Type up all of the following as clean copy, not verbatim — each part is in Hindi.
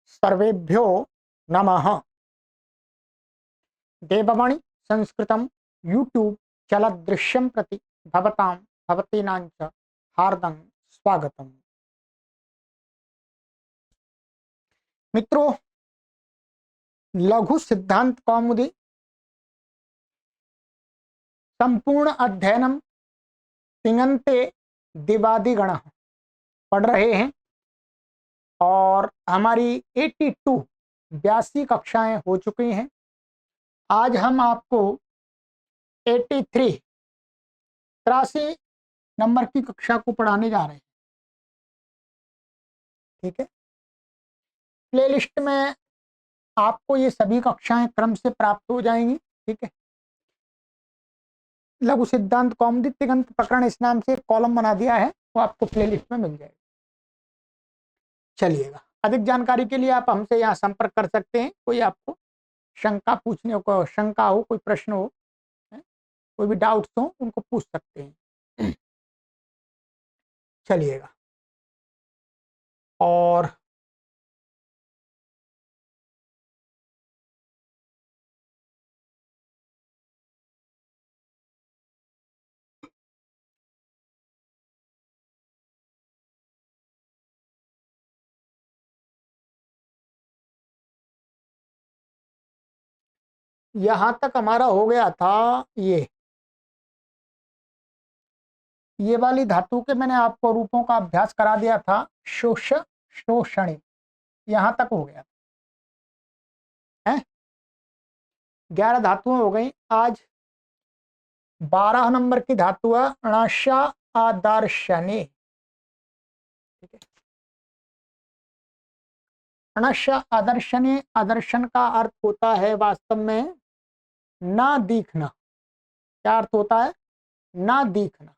सर्वेभ्यो नमः। देववाणी संस्कृतं यूट्यूब चलदृश्यं प्रति भवतां भवतीनां च हार्दं स्वागतम्। मित्रों, लघु सिद्धांत कौमुदी संपूर्ण अध्ययनम तिङन्ते दिवादिगणः पढ़ रहे हैं और हमारी 82 कक्षाएं हो चुकी हैं। आज हम आपको 83 नंबर की कक्षा को पढ़ाने जा रहे हैं। ठीक है, प्लेलिस्ट में आपको ये सभी कक्षाएं क्रम से प्राप्त हो जाएंगी। ठीक है, लघु सिद्धांत कौमुदी तिङन्त प्रकरण इस नाम से कॉलम बना दिया है, वो आपको प्लेलिस्ट में मिल जाएगा। चलिएगा, अधिक जानकारी के लिए आप हमसे यहाँ संपर्क कर सकते हैं। कोई आपको शंका हो, कोई प्रश्न हो, कोई भी डाउट्स हो, उनको पूछ सकते हैं। चलिएगा, और यहां तक हमारा हो गया था। ये वाली धातु के मैंने आपको रूपों का अभ्यास करा दिया था। शोषणी यहां तक हो गया है। 11 धातुएं हो गई। आज 12 नंबर की धातु है अणशा आदर्शनी। ठीक है, अणशा आदर्शनी, आदर्शन का अर्थ होता है वास्तव में ना दिखना। क्या अर्थ होता है? ना दिखना।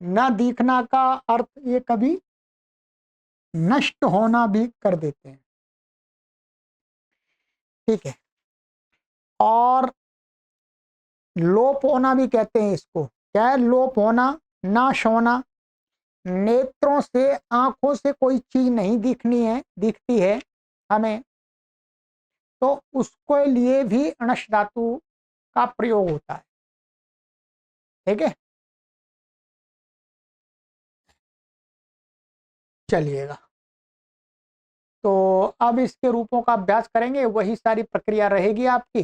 ना दिखना का अर्थ ये कभी नष्ट होना भी कर देते हैं। ठीक है, और लोप होना भी कहते हैं इसको। क्या है? लोप होना, नाश होना। नेत्रों से, आंखों से कोई चीज नहीं दिखती है हमें, तो उसके लिए भी अणश धातु का प्रयोग होता है। ठीक है, चलिएगा, तो अब इसके रूपों का अभ्यास करेंगे। वही सारी प्रक्रिया रहेगी आपकी।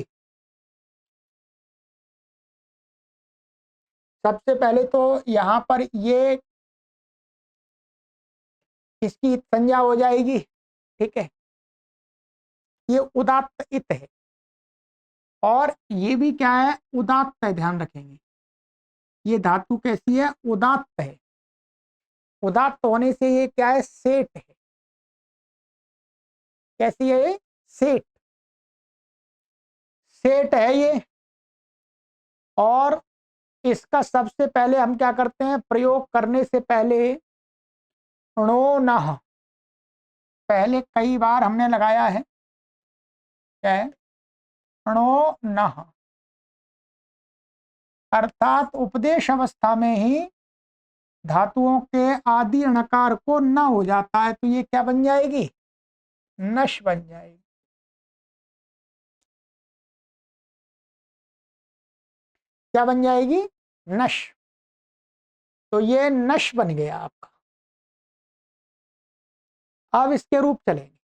सबसे पहले तो यहाँ पर ये इसकी संज्ञा हो जाएगी। ठीक है, ये उदात्त इत है, और ये भी क्या है? उदात्त है। ध्यान रखेंगे, ये धातु कैसी है? उदात्त है। उदात्त होने से ये क्या है? सेठ है। कैसी है ये? सेठ। सेठ है ये। और इसका सबसे पहले हम क्या करते हैं? प्रयोग करने से पहले णो नः पहले कई बार हमने लगाया है। क्या है? णो नः, अर्थात उपदेश अवस्था में ही धातुओं के आदि णकार को न हो जाता है, तो ये क्या बन जाएगी? नश बन जाएगी। क्या बन जाएगी? नश। तो ये नश बन गया आपका। अब इसके रूप चलेंगे।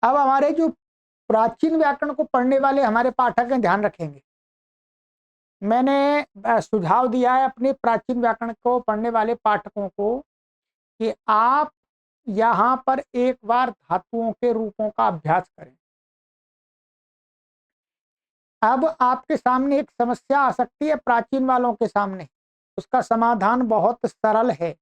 अब हमारे जो प्राचीन व्याकरण को पढ़ने वाले हमारे पाठक हैं, ध्यान रखेंगे, मैंने सुझाव दिया है अपने प्राचीन व्याकरण को पढ़ने वाले पाठकों को कि आप यहाँ पर एक बार धातुओं के रूपों का अभ्यास करें। अब आपके सामने एक समस्या आ सकती है प्राचीन वालों के सामने, उसका समाधान बहुत सरल है।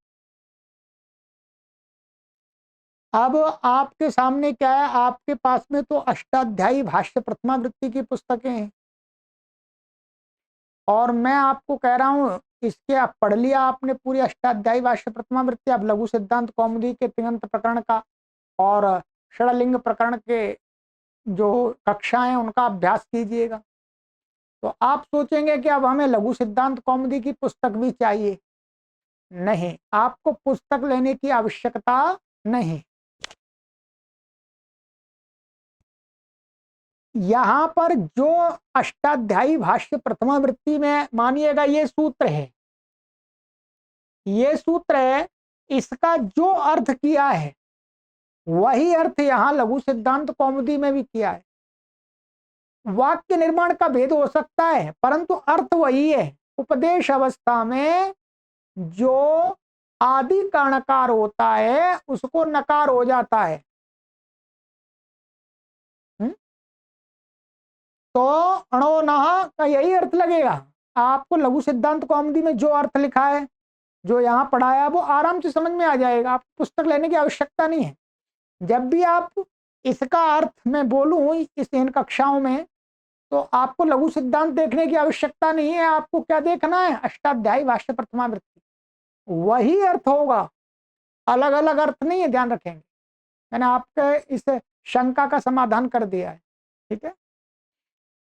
अब आपके सामने क्या है? आपके पास में तो अष्टाध्यायी भाष्य प्रथमावृत्ति की पुस्तकें हैं, और मैं आपको कह रहा हूं इसके आप पढ़ लिया आपने पूरी अष्टाध्यायी भाष्य प्रथमावृत्ति। अब लघु सिद्धांत कौमुदी के तिङन्त प्रकरण का और षडलिंग प्रकरण के जो कक्षाएं उनका अभ्यास कीजिएगा। तो आप सोचेंगे कि अब हमें लघु सिद्धांत कौमुदी की पुस्तक भी चाहिए। नहीं, आपको पुस्तक लेने की आवश्यकता नहीं। यहां पर जो अष्टाध्यायी भाष्य प्रथमा वृत्ति में मानिएगा ये सूत्र है, ये सूत्र है, इसका जो अर्थ किया है वही अर्थ यहां लघु सिद्धांत कौमुदी में भी किया है। वाक्य निर्माण का भेद हो सकता है परंतु अर्थ वही है। उपदेश अवस्था में जो आदि का नकार होता है उसको नकार हो जाता है। तो अणो नहा का यही अर्थ लगेगा। आपको लघु सिद्धांत कौमुदी में जो अर्थ लिखा है, जो यहाँ पढ़ाया, वो आराम से समझ में आ जाएगा, आप पुस्तक लेने की आवश्यकता नहीं है। जब भी आप इसका अर्थ मैं बोलूं इस इन कक्षाओं में, तो आपको लघु सिद्धांत देखने की आवश्यकता नहीं है। आपको क्या देखना है? अष्टाध्यायी भाष्य प्रथमा वृत्ति, वही अर्थ होगा, अलग अलग अर्थ नहीं है, ध्यान रखेंगे। मैंने आपके इस शंका का समाधान कर दिया है, ठीक है।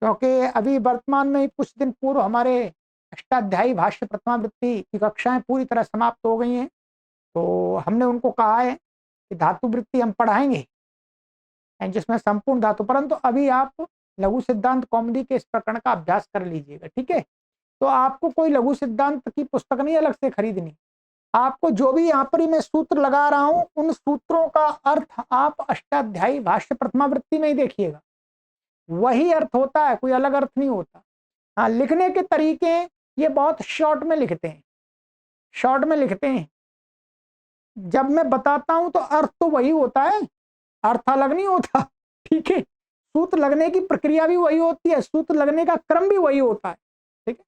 क्योंकि अभी वर्तमान में कुछ दिन पूर्व हमारे अष्टाध्यायी भाष्य प्रथमा वृत्ति की कक्षाएं पूरी तरह समाप्त हो गई हैं, तो हमने उनको कहा है कि धातु वृत्ति हम पढ़ाएंगे जिसमें संपूर्ण धातु, परंतु अभी आप लघु सिद्धांत कौमुदी के इस प्रकरण का अभ्यास कर लीजिएगा, ठीक है। तो आपको कोई लघु सिद्धांत की पुस्तक नहीं अलग से खरीदनी, आपको जो भी यहाँ पर मैं सूत्र लगा रहा हूं उन सूत्रों का अर्थ आप अष्टाध्यायी भाष्य प्रथमा वृत्ति में ही देखिएगा, वही अर्थ होता है, कोई अलग अर्थ नहीं होता। हाँ, लिखने के तरीके ये बहुत शॉर्ट में लिखते हैं, शॉर्ट में लिखते हैं। जब मैं बताता हूं तो अर्थ तो वही होता है, अर्थ अलग नहीं होता, ठीक है। सूत्र लगने की प्रक्रिया भी वही होती है, सूत्र लगने का क्रम भी वही होता है, ठीक है।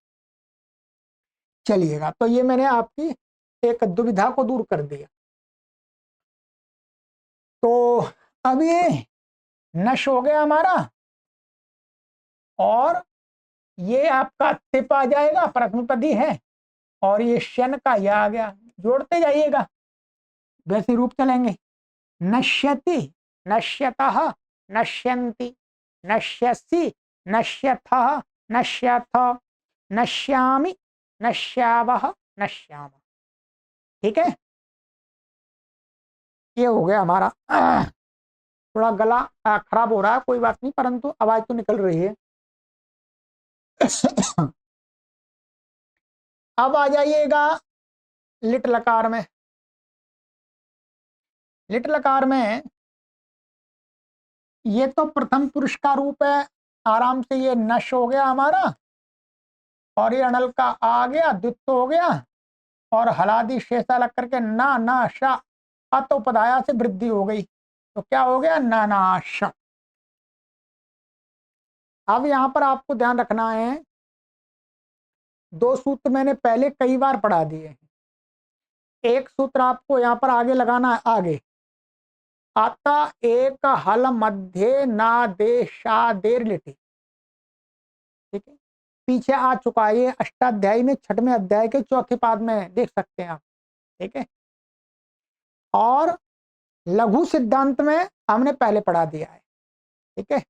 चलिएगा, तो ये मैंने आपकी एक दुविधा को दूर कर दिया। तो अब ये नश हो गया हमारा, और ये आपका तिप आ जाएगा, प्रथमपदी है, और ये शन का यह आ गया, जोड़ते जाइएगा, वैसे रूप चलेंगे। नश्यति, नश्यतः, नश्यन्ति, नश्यसि, नश्यथः, नश्यथ, नश्यामि, नश्यावः, नश्याम, ठीक है। ये हो गया हमारा। थोड़ा गला खराब हो रहा है, कोई बात नहीं, परंतु आवाज तो निकल रही है। अब आ जाइएगा लिट लकार में। लिट लकार में ये तो प्रथम पुरुष का रूप है, आराम से ये नश हो गया हमारा, और ये अनल का आ गया, द्वित्व हो गया, और हलादि शेषा लग करके ना ना शा अत उपदाया से वृद्धि हो गई, तो क्या हो गया? नानाश। अब यहां पर आपको ध्यान रखना है, दो सूत्र मैंने पहले कई बार पढ़ा दिए हैं, एक सूत्र आपको यहां पर आगे लगाना है, आगे आता एक हल मध्य ना देशा देर लिटी, ठीक है। पीछे आ चुका है, ये अष्टाध्यायी में छठवें अध्याय के चौथे पाद में देख सकते हैं आप, ठीक है। और लघु सिद्धांत में हमने पहले पढ़ा दिया है, ठीक है।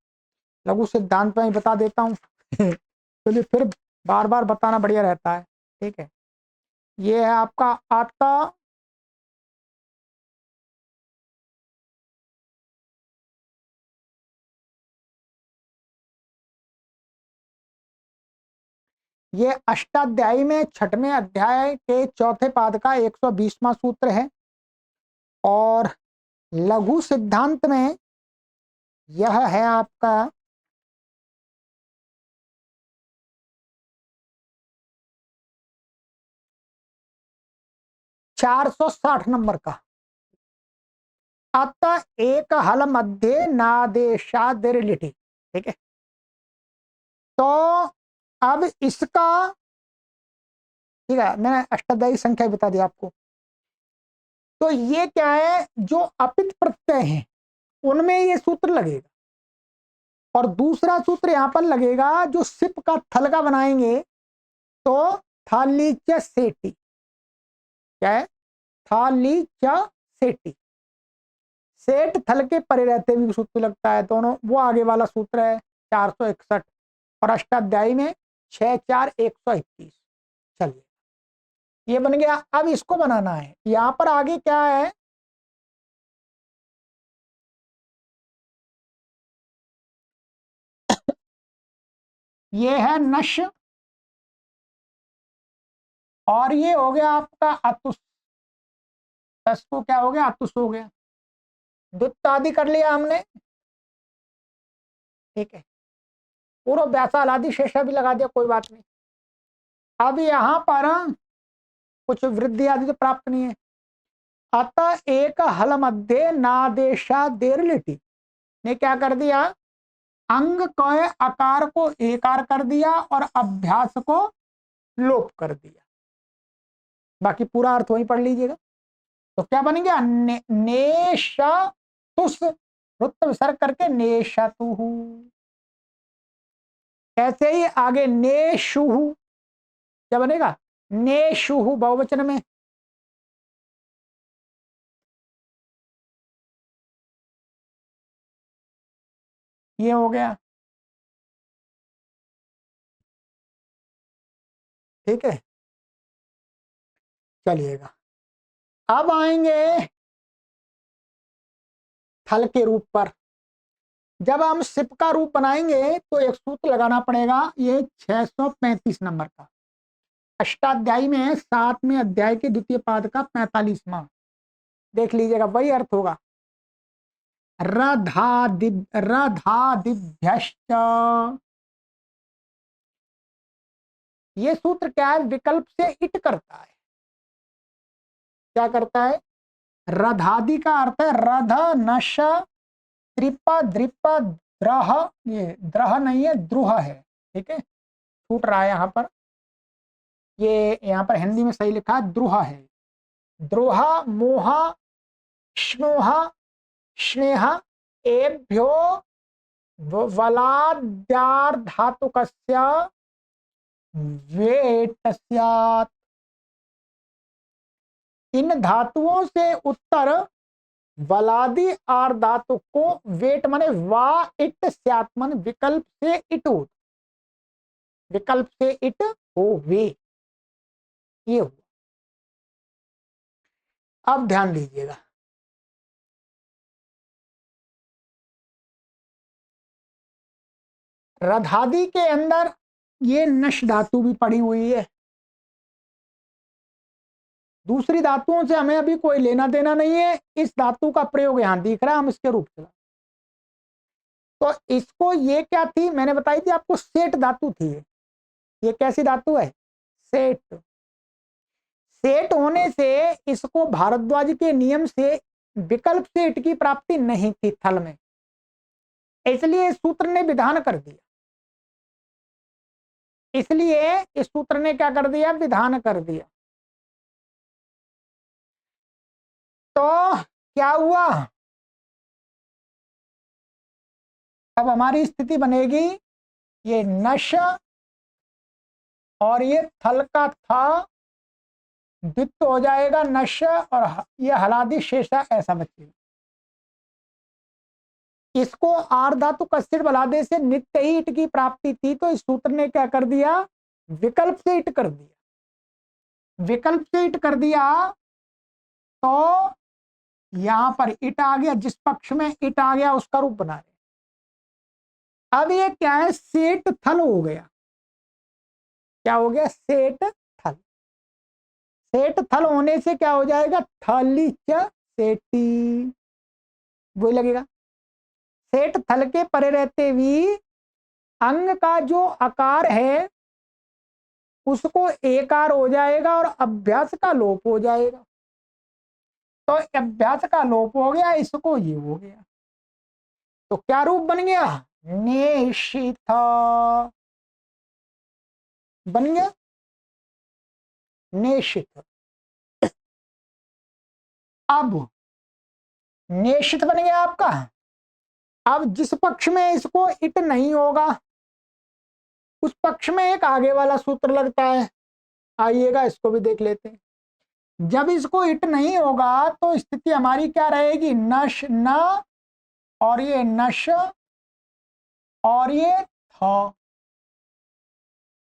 लघु सिद्धांत में ही बता देता हूं चलिए, फिर बार बार बताना बढ़िया रहता है, ठीक है। ये है आपका आता ये अष्टाध्यायी में छठवें अध्याय के चौथे पाद का 120वां सूत्र है, और लघु सिद्धांत में यह है आपका 460 नंबर का। अतः एक हल मध्य नादेशादिरलिटी, ठीक है। तो अब इसका, ठीक है, मैंने अष्टाध्यायी संख्या बता दी आपको। तो ये क्या है, जो अपित प्रत्यय हैं उनमें ये सूत्र लगेगा, और दूसरा सूत्र यहां पर लगेगा जो सिप का थल का बनाएंगे, तो थाली च सेटी, क्या है? थाली च सेटी, सेठ थल के परे रहते भी सूत्र लगता है दोनों, वो आगे वाला सूत्र है 461, और अष्टाध्यायी में 64121। चलिए, ये बन गया। अब इसको बनाना है, यहां पर आगे क्या है, ये है नश, और ये हो गया आपका अतुस। तस को क्या हो गया, अतुस हो गया। द्वित्व आदि कर लिया हमने, ठीक है। पूर्व व्यासा आदि शेषा भी लगा दिया, कोई बात नहीं। अब यहां पर कुछ वृद्धि आदि तो प्राप्त नहीं है। अतः एक हल मध्य नादेशा देर लिटी ने क्या कर दिया, अंग के आकार को एकार कर दिया और अभ्यास को लोप कर दिया। बाकी पूरा अर्थ वहीं पढ़ लीजिएगा। तो क्या बन गया, नेशतुस, रुत्व विसर्ग करके नेशतु। ऐसे ही आगे नेशुहु, क्या बनेगा, नेशुहु बहुवचन में। ये हो गया, ठीक है। चलिएगा, अब आएंगे थल के रूप पर। जब हम सिप का रूप बनाएंगे तो एक सूत्र लगाना पड़ेगा, ये 635 नंबर का, अष्टाध्यायी में 7वें अध्याय के द्वितीय पाद का 45वां। देख लीजिएगा, वही अर्थ होगा। रधादिभ्यश्च, ये सूत्र क्या है, विकल्प से इट करता है। क्या करता है, रधादि का अर्थ है रध नश त्रिप द्रिप द्रह, ये द्रह नहीं है द्रुह है, ठीक है, छूट रहा है यहाँ पर। ये यहाँ पर हिंदी में सही लिखा है द्रुह है। द्रोह मोह स्नोह स्नेह एभ्यो वलाद्यार्धातुकस्य वेट स्यात्। इन धातुओं से उत्तर वलादि आर धातु को वेट माने वा इट स्यात् माने विकल्प से इट हो, विकल्प से इट हो वे, ये हो। अब ध्यान दीजिएगा, रधादि के अंदर ये नश धातु भी पड़ी हुई है। दूसरी धातुओं से हमें अभी कोई लेना देना नहीं है, इस धातु का प्रयोग यहां दिख रहा है, हम इसके रूप से। तो इसको, ये क्या थी मैंने बताई थी आपको, सेठ धातु थी। ये कैसी धातु है, सेठ। सेठ होने से इसको भारद्वाज के नियम से विकल्प से इट की प्राप्ति नहीं थी थल में, इसलिए सूत्र ने विधान कर दिया। इसलिए इस सूत्र ने क्या कर दिया, विधान कर दिया। तो क्या हुआ, अब हमारी स्थिति बनेगी, ये नश और ये थल का था द्वित्व हो जाएगा नश, और ये हलादि शेषा ऐसा बचेगा। इसको आर धातु कस्सिड़ बलादे से नित्य ही इट की प्राप्ति थी, तो इस सूत्र ने क्या कर दिया, विकल्प से इट कर दिया। विकल्प से इट कर दिया तो यहां पर इट आ गया, जिस पक्ष में इट आ गया उसका रूप बना रहे। अब ये क्या है, सेठ थल हो गया। क्या हो गया, सेठ थल। सेठ थल होने से क्या हो जाएगा, थली च सेठी, वही लगेगा। सेठ थल के परे रहते भी अंग का जो आकार है उसको एकार हो जाएगा और अभ्यास का लोप हो जाएगा। तो अभ्यास का लोप हो गया, इसको ये हो गया। तो क्या रूप बन गया, नेशिथ बन गया, नेशिथ। अब नेशिथ बन गया आपका। अब जिस पक्ष में इसको इट नहीं होगा उस पक्ष में एक आगे वाला सूत्र लगता है, आइएगा इसको भी देख लेते हैं। जब इसको इट नहीं होगा तो स्थिति हमारी क्या रहेगी, नश न, और ये नश और ये थ।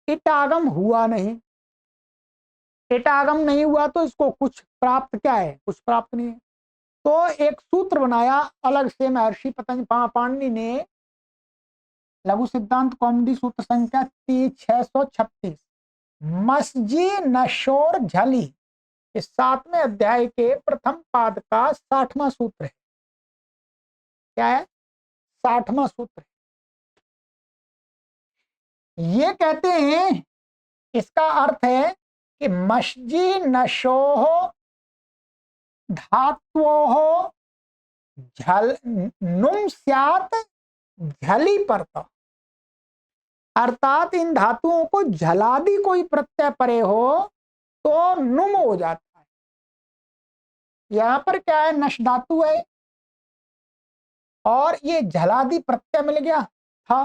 इट आगम हुआ नहीं, इट आगम नहीं हुआ तो इसको कुछ प्राप्त क्या है, कुछ प्राप्त नहीं है। तो एक सूत्र बनाया अलग से महर्षि पतंजलि पाणिनि ने, लघु सिद्धांत कौमुदी सूत्र संख्या 636। मस्जी नशोर झली इस 7वें अध्याय के प्रथम पाद का 60वां सूत्र है। क्या है? 60वां सूत्र। ये कहते हैं, इसका अर्थ है कि मस्जी नशोह धात्वोह झल नुम स्यात झली परता, अर्थात इन धातुओं को झलादि कोई प्रत्यय परे हो तो नुम हो जाता है। यहां पर क्या है? नश धातु है और ये झलादि प्रत्यय मिल गया था,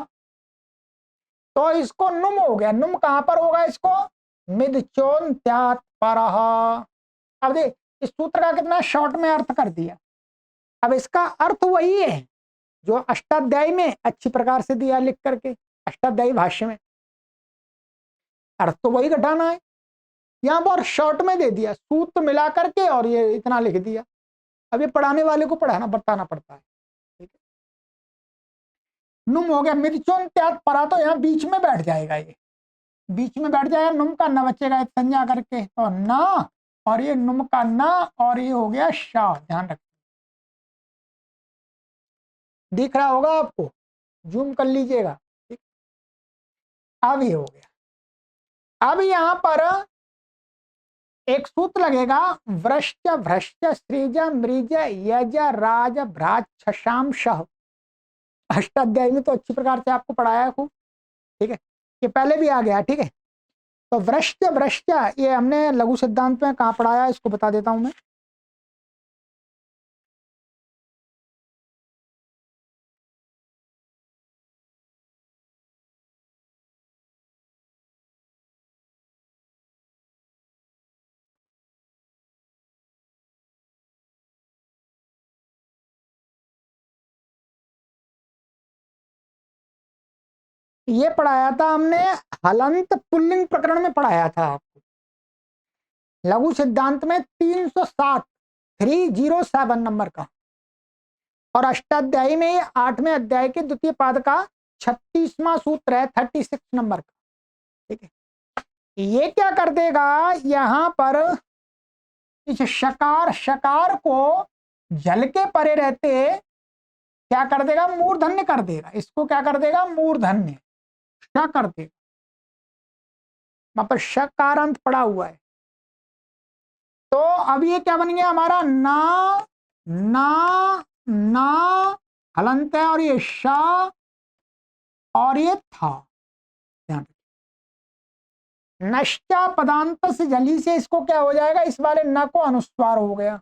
तो इसको नुम हो गया। नुम कहां पर होगा? इसको मिदचोन त्यात परह। अब देख, इस सूत्र का कितना शॉर्ट में अर्थ कर दिया। अब इसका अर्थ वही है जो अष्टाध्यायी में अच्छी प्रकार से दिया लिख करके, अष्टाध्यायी भाष्य में अर्थ तो वही घटाना है। यहां पर शॉर्ट में दे दिया, सूत्र मिला करके और ये इतना लिख दिया। अब ये पढ़ाने वाले को पढ़ाना बताना पड़ता है। ठीक है, नुम हो गया, मिदचोन त्याग परा, तो यहाँ बीच में बैठ जाएगा, ये बीच में बैठ जाएगा। नुम का न बचेगा संज्ञा करके, तो ना, और ये नुम का ना, और ये हो गया शाह। ध्यान रखिए, दिख रहा होगा आपको, जूम कर लीजिएगा। ठीक, अब ये हो गया। अब यहां पर एक सूत्र लगेगा, वृश्च भ्रश्च श्रीज मृज यज राज भ्राज छशाम शह। अष्टाध्यायी में तो अच्छी प्रकार से आपको पढ़ाया है खूब। ठीक है, ये पहले भी आ गया। ठीक है, तो वृश्च भ्रश्च ये हमने लघु सिद्धांत में कहाँ पढ़ाया, इसको बता देता हूं मैं। ये पढ़ाया था हमने, हलंत पुल्लिंग प्रकरण में पढ़ाया था आपको, लघु सिद्धांत में 360 307 नंबर का, और अष्टाध्यायी में 8वें अध्याय के द्वितीय पाद का 36वां सूत्र है, 36 नंबर का। ठीक है, ये क्या कर देगा, यहां पर इस शकार शकार को जल के परे रहते क्या कर देगा, मूर्धन्य कर देगा। इसको क्या कर देगा, मूर्धन्य क्या कर देगा, वहां पर शकारांत पड़ा हुआ है। तो अब ये क्या बन गया हमारा, ना ना ना हलंत है, और ये शा और ये था। ध्यान रखिए, नश्चा पदांत से जली से इसको क्या हो जाएगा, इस वाले न को अनुस्वार हो गया,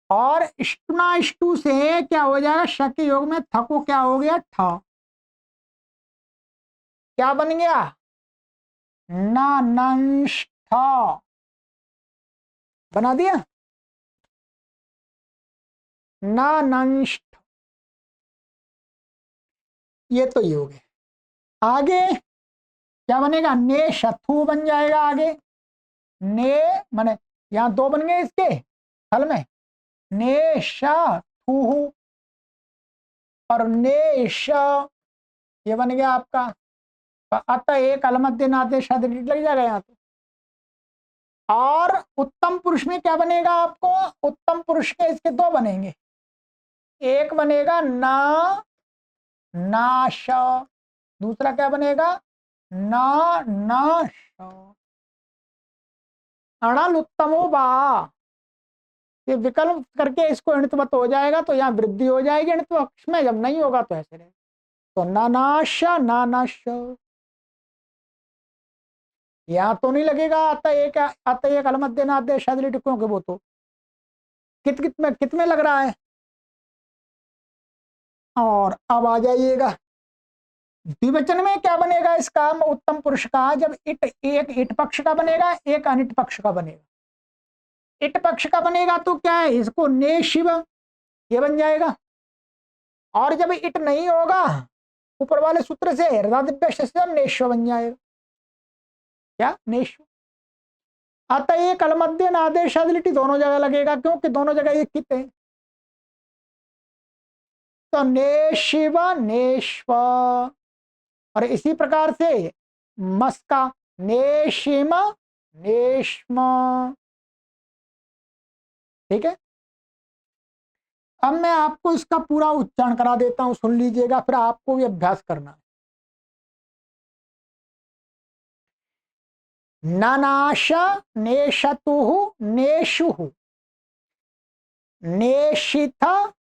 और इष्टना इष्टु से क्या हो जाएगा, श के योग में थ को क्या हो गया, ठ। क्या बन गया, ना नंष्ठ बना दिया, ना नंष्ठ। ये तो ये हो गया। आगे क्या बनेगा, ने शथु बन जाएगा। आगे ने माने यहां दो बन गए इसके हल में, ने शथु और ने श, ये बन गया आपका। अतः एक अलमध्य नाते शब्द लग जाएगा यहाँ तो। और उत्तम पुरुष में क्या बनेगा आपको, उत्तम पुरुष के इसके दो बनेंगे, एक बनेगा ना नाश, दूसरा क्या बनेगा, ना नाश। अणल उत्तमो बा, ये विकल्प करके इसको अणित्वत हो जाएगा, तो यहाँ वृद्धि हो जाएगी अणित्व अक्ष में, जब नहीं होगा तो ऐसे रहेगा। तो नानाश नानाश, यहाँ तो नहीं लगेगा अतः एक अलमध्य नाद्य शादी क्योंकि वो तो कित में लग रहा है। और अब आ जाइएगा द्विवचन में, क्या बनेगा इसका उत्तम पुरुष का, जब इट एक इट पक्ष का बनेगा, एक अनिट पक्ष का बनेगा। इट पक्ष का बनेगा तो क्या है, इसको ने शिव ये बन जाएगा। और जब इट नहीं होगा, ऊपर वाले सूत्र से हृदय नेश्व बन जाएगा। क्या नेश्व, अतः एक अलमध्य नादेश दोनों जगह लगेगा, क्योंकि दोनों जगह ये कित है। तो नेशिव नेश्व, और इसी प्रकार से मस का नेशिम नेश्म। ठीक है, अब मैं आपको इसका पूरा उच्चारण करा देता हूं, सुन लीजिएगा, फिर आपको भी अभ्यास करना है। ननाश नेशतुः नेशुः, नेशिथ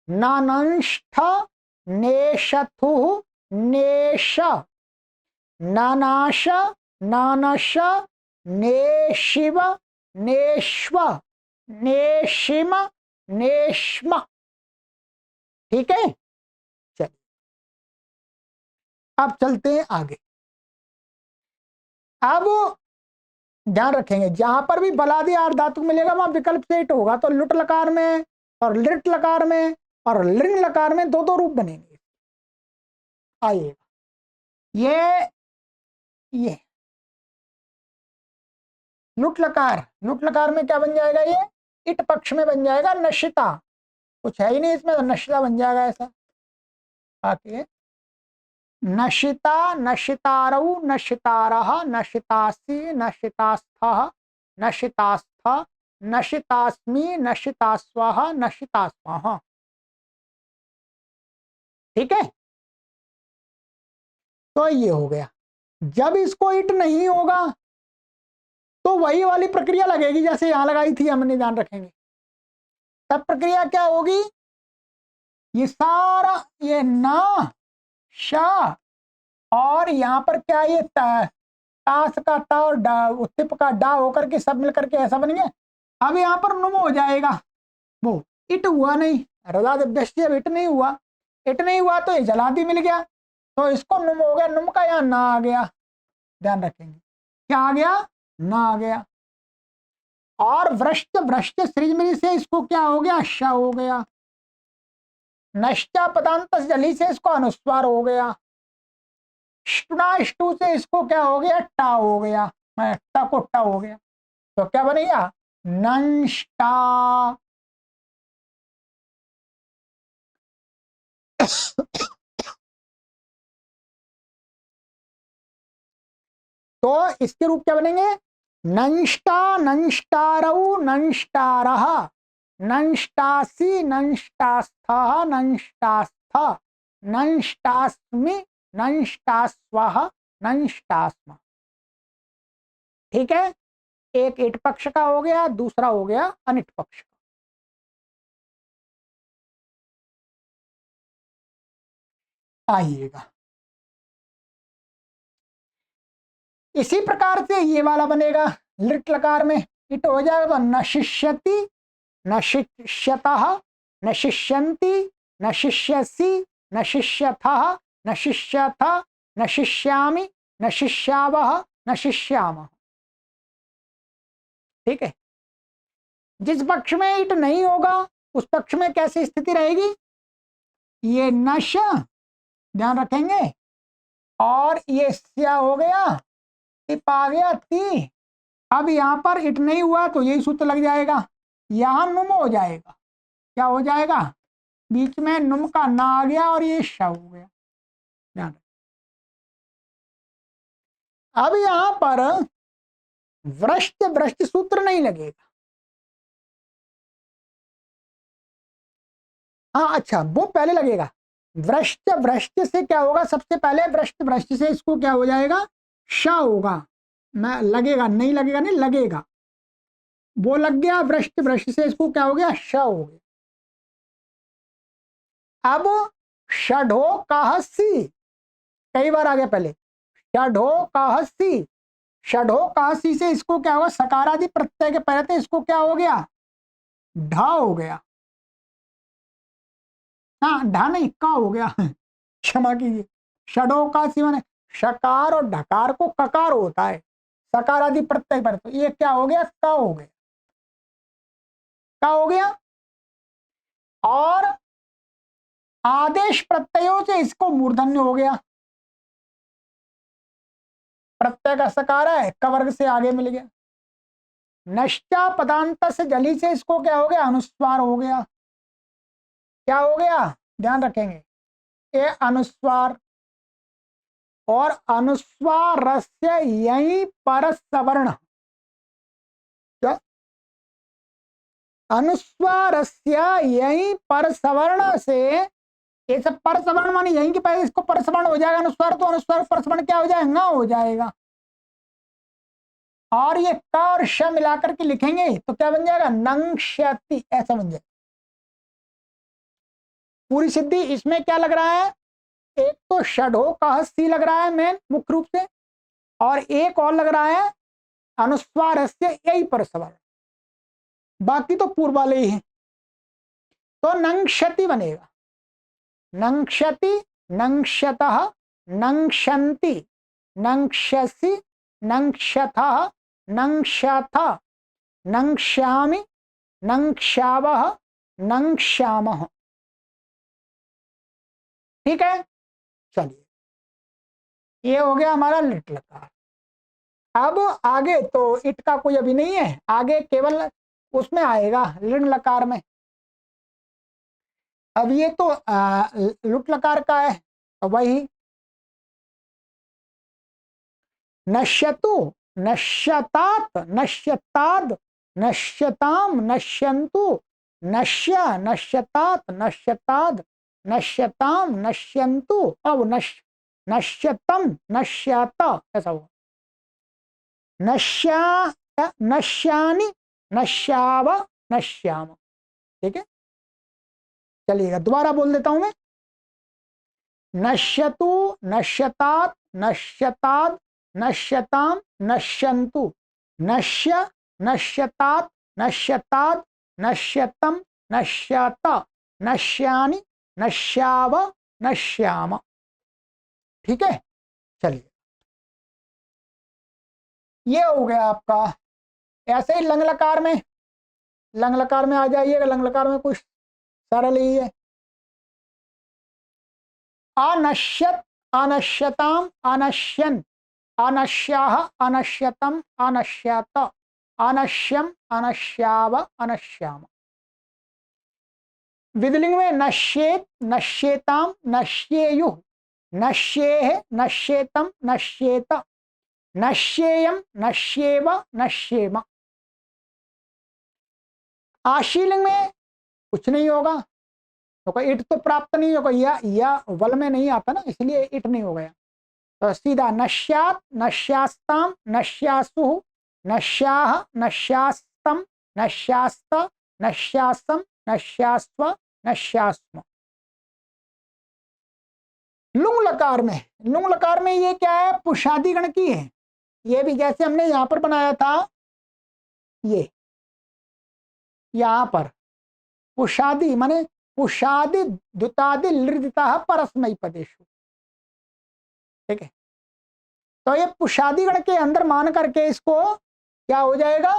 ननष्ठ नेशथुः नेश, ननाश ननश नेशिव नेश्व नेशिम नेश्म। ठीक है, चलिए अब चलते हैं आगे। अब ध्यान रखेंगे, जहां पर भी बलादी आर्ध धातु मिलेगा वहां विकल्प से इट होगा, तो लुट लकार में और लिट लकार में और लिंग लकार में दो दो रूप बनेंगे। आइएगा, ये लुट लकार में क्या बन जाएगा, ये इट पक्ष में बन जाएगा नशिता, कुछ है ही नहीं इसमें, तो नशिता बन जाएगा ऐसा। आके नशिता नशितारौ नशितारः नशितासि नशितास्थः नशितास्थ नशितास्मि नशितास्वः नशितास्मः। ठीक है, तो ये हो गया। जब इसको इट नहीं होगा तो वही वाली प्रक्रिया लगेगी जैसे यहां लगाई थी, हमने ध्यान रखेंगे। तब प्रक्रिया क्या होगी, ये सारा ये ना शा, और यहां पर क्या ये तास का ता और तिप का डा होकर के सब मिलकर के ऐसा बन गया। अब यहाँ पर नुम हो जाएगा, वो इट हुआ नहीं, अब इट नहीं हुआ, इट नहीं हुआ तो ये जलादी मिल गया, तो इसको नुम हो गया, नुम का यहाँ ना आ गया। ध्यान रखेंगे, क्या आ गया, ना आ गया। और वृष्ट भ्रष्ट सृजमिरी से इसको क्या हो गया, श हो गया। नष्टा पदांत जली से इसको अनुस्वार हो गया। ष्टू से इसको क्या हो गया, टा हो गया, टा को टा हो गया, तो क्या बनेगा, नष्टा। तो इसके रूप क्या बनेंगे, नंष्टा नंष्टारौ नंष्टारः नंष्टासि नंष्टास्थः नंष्टास्थ नंष्टास्मि नंष्टास्वः नंष्टास्म। ठीक है, एक इट पक्ष का हो गया, दूसरा हो गया अनिट पक्ष का। आइएगा, इसी प्रकार से ये वाला बनेगा, लिट लकार में इट हो जाएगा तो नशिष्यति नशिष्यतः नशिष्यन्ति नशिष्यसि नशिष्यथः नशिष्यथ नशिष्यामि नशिष्यावः नशिष्यामः। ठीक है, जिस पक्ष में इट नहीं होगा उस पक्ष में कैसी स्थिति रहेगी, ये नश, ध्यान रखेंगे, और ये स्या हो गया, टिप आ गया ती। अब यहां पर इट नहीं हुआ तो यही सूत्र लग जाएगा, यहां नुम हो जाएगा, क्या हो जाएगा, बीच में नुम का ना आ गया और ये श हो गया। ध्यान, अब यहां पर वृष्ट वृष्ट सूत्र नहीं लगेगा। हाँ अच्छा, वो पहले लगेगा, वृष्ट वृष्ट से क्या होगा, सबसे पहले वृष्ट वृष्ट से इसको क्या हो जाएगा, श होगा, मैं लगेगा नहीं लगेगा, नहीं लगेगा, वो लग गया, वृष्ट वृष्ट से इसको क्या हो गया, श हो गया। अब षढ़ो काहसी, कई बार आ गया पहले, षढ़ो काहसी, षढ़ो काहसी से इसको क्या होगा, सकारादि प्रत्यय के पहले इसको क्या हो गया, ढा हो गया, हाँ ढा नहीं का हो गया, क्षमा कीजिए। षढ़ो कासी माने शकार और ढकार को ककार होता है, सकार आदि प्रत्यय पर, तो ये क्या हो गया, का हो गया, का हो गया। और आदेश प्रत्ययों से इसको मूर्धन्य हो गया, प्रत्यय का सकार है, कवर्ग से आगे मिल गया। नष्टा पदांत से जली से इसको क्या हो गया, अनुस्वार हो गया, क्या हो गया, ध्यान रखेंगे, ये अनुस्वार, और अनुस्वारस्य यही पर सवर्ण, क्या अनुस्वारस्य यही पर सवर्ण से, ये सब पर सवर्ण मानी यहीं के पहले इसको पर सवर्ण हो जाएगा अनुस्वार, तो अनुस्वार पर सवर्ण क्या हो जाएगा, ना हो जाएगा। और ये क और श मिलाकर के लिखेंगे तो क्या बन जाएगा, नंक्षति, ऐसा बन जाएगा। पूरी सिद्धि इसमें क्या लग रहा है, एक तो षडो का सी लग रहा है मेन मुख्य रूप से, और एक और लग रहा है अनुस्वार से यही पर सवर्ण, बाकी तो पूर्व वाले ही हैं। तो नंक्षति बनेगा, नंक्षति, नंक्षतः, नंक्षन्ति, नंक्षसि, नंक्षथः, नंक्षथ, नंक्ष्यामि, नंक्ष्यावः, नंक्ष्यामः। ठीक है, चलिए ये हो गया हमारा लिट लकार। अब आगे तो इट का कोई अभी नहीं है, आगे केवल उसमें आएगा लिट लकार में। अब ये तो लुट लकार का है, तो वही नश्यतु, नश्यतात, नश्यताद, नश्यताम, नश्यन्तु, नश्य, नश्यतात, नश्यताद, नश्यताम, नश्यन्तु, अब नश्यतम, नश्यात, ऐसा हुआ। नश्या, नश्यानि, नश्याव, नश्याम। ठीक है, चलिएगा दोबारा बोल देता हूं मैं। नश्यतु, नश्यतात, नश्यताद, नश्यताम, नश्यन्तु, नश्य, नश्यतात, नश्यताद, नश्यतम, नश्यात, नश्यानि, नश्याव, नश्याम। ठीक है, चलिए ये हो गया आपका। ऐसे ही लंग लकार में, लंग लकार में आ जाइएगा। लंग लकार में कुछ सरल ही है। अनश्यत, अनश्यताम, अनश्यन, अनश्याः, अनश्यतम, अनश्यत, अनश्यम, अनश्याव, अनश्याम। विधिलिंग में नश्येत, नश्येताम, नश्येयुः, नश्येः, नश्येतम, नश्येत, नश्येयम, नश्येव, नश्येम। आशीलिंग में कुछ नहीं होगा, तो इट तो प्राप्त नहीं होगा, या वल में नहीं आता ना, इसलिए इट नहीं हो गया। तो सीधा नश्यात, नश्यास्ताम, नश्यासु, नश्याः, नश्यास्तम, नश्यास्त, नश्यासम, नश्यास्व, नश्यास्म। लुंग लकार में, लुंग लकार में ये क्या है, पुषादी गण की है। ये भी जैसे हमने यहां पर बनाया था, ये यहां पर पुषादी माने पुषादि द्युतादि लृदिता परस्मयी पदेशु। ठीक है, तो ये पुषादी गण के अंदर मान करके इसको क्या हो जाएगा,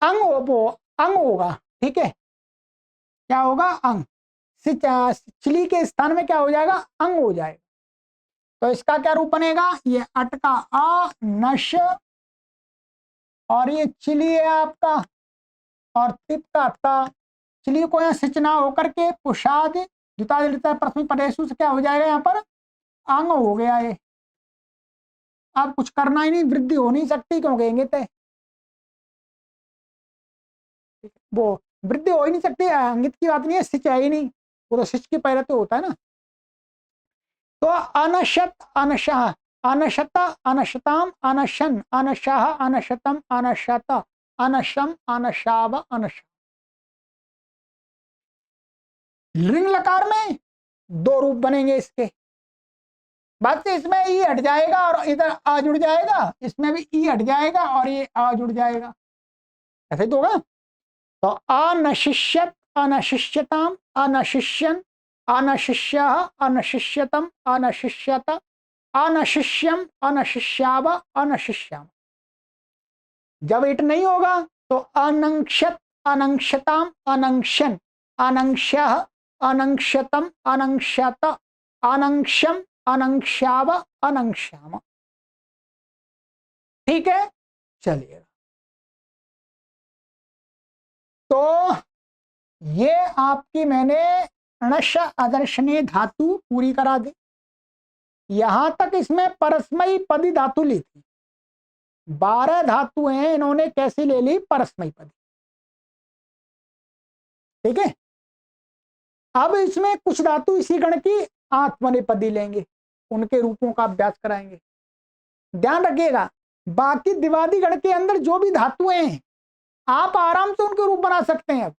अंग अंग होगा। ठीक है, क्या होगा, अंग। चिली के स्थान में क्या हो जाएगा, अंग हो जाएगा। तो इसका क्या रूप बनेगा, ये अट का आ, नश, और ये चिली है आपका, और तिप का ता। चिली को यहाँ सिंचना होकर के पुषाद द्विता प्रथम पदेशु से क्या हो जाएगा, यहाँ पर अंग हो गया ये। अब कुछ करना ही नहीं, वृद्धि हो नहीं सकती, क्यों कहेंगे तय, वो वृद्धि हो ही नहीं सकती, अंगित की बात नहीं है, सिच है ही नहीं, वो तो सिच के पहले तो होता है ना। तो अनशत, अनशः, अनशत, अनशताम, अनशन, अनशः, अनशतम, अनशत, अनशम, अनशाव, अनश। लिंग लकार में दो रूप बनेंगे इसके, बात इसमें ई हट जाएगा और इधर आ जुड़ जाएगा, इसमें भी ई हट जाएगा और ये आ जुड़ जाएगा, ऐसे ही तो होगा। तो अनशिष्यत, अनशिष्यताम, अनशिष्यन, अनशिष्यः, अनशिष्यतम, अनशिष्यत, अनशिष्यम, अनशिष्याव, अनशिष्याम। जब इट नहीं होगा तो अनंक्षत, अनंक्षताम, अनंक्षन, अनंक्ष्यः, अनंक्षतम, अनंक्षत, अनंक्षम, अनंक्ष्याव, अनंक्ष्याम। ठीक है, चलिए। तो ये आपकी मैंने णश आदर्शने धातु पूरी करा दी। यहां तक इसमें परस्मयी पदी धातु ली थी। 12 धातु हैं, इन्होंने कैसी ले ली? परस्मयी पदी। ठीक है। अब इसमें कुछ धातु इसी गण की आत्मनेपदी लेंगे, उनके रूपों का अभ्यास कराएंगे। ध्यान रखिएगा, बाकी द्विवादी गण के अंदर जो भी धातुएं हैं आप आराम से उनके रूप बना सकते हैं।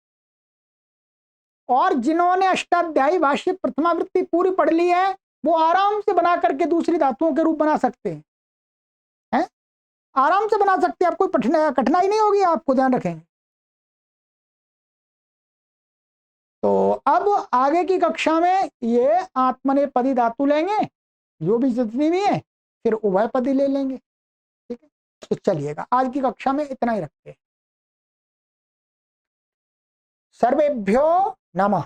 और जिन्होंने अष्टाध्यायी भाष्य प्रथमावृत्ति पूरी पढ़ ली है वो आराम से बना करके दूसरी धातुओं के रूप बना सकते हैं, हैं? आराम से बना सकते हैं, आपको कठिनाई नहीं होगी, आपको ध्यान रखेंगे। तो अब आगे की कक्षा में ये आत्मनेपदी धातु लेंगे, जो भी जितनी भी है, फिर उभयपदी ले लेंगे। ठीक है, तो चलिएगा आज की कक्षा में इतना ही रखते हैं। सर्वेभ्यो नमः।